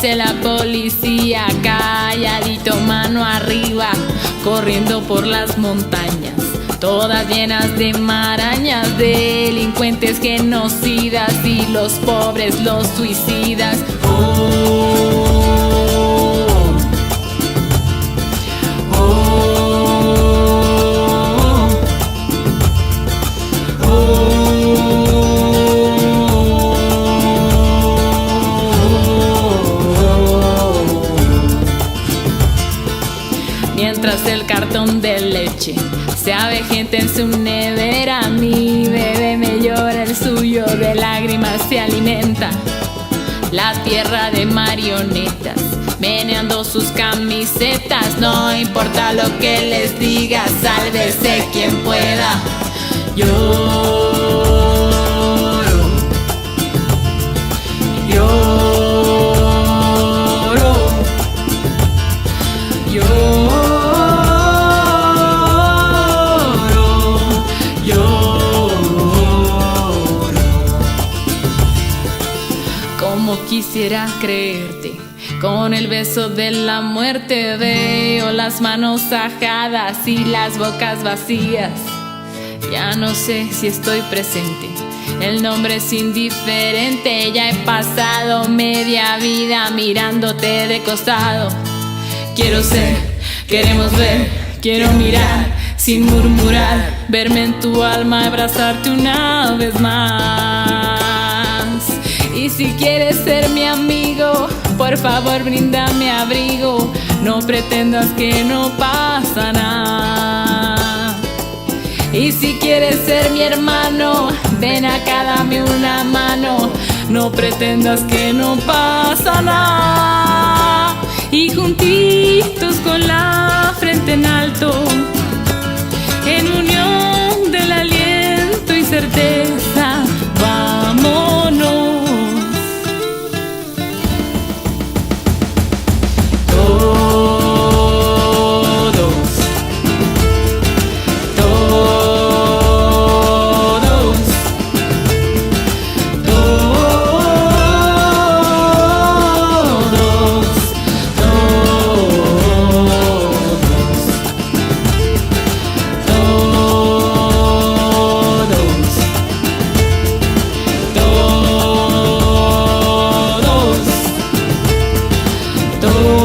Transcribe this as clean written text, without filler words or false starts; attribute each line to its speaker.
Speaker 1: Dice la policía, calladito, mano arriba, corriendo por las montañas, todas llenas de marañas, delincuentes genocidas y los pobres los suicidas. Mientras el cartón de leche se avejenta en su nevera, mi bebé me llora el suyo, de lágrimas se alimenta. La tierra de marionetas, meneando sus camisetas, no importa lo que les diga, sálvese quien pueda. Como quisiera creerte, con el beso de la muerte veo las manos ajadas y las bocas vacías. Ya no sé si estoy presente, el nombre es indiferente. Ya he pasado media vida mirándote de costado. Quiero ser, queremos ver, quiero mirar sin murmurar, verme en tu alma, abrazarte una vez más. Y si quieres ser mi amigo, por favor bríndame abrigo, no pretendas que no pasa nada. Y si quieres ser mi hermano, ven acá, dame una mano, no pretendas que no pasa nada. Y juntitos con la frente en alto, en unión del aliento y certeza, vámonos.
Speaker 2: Todos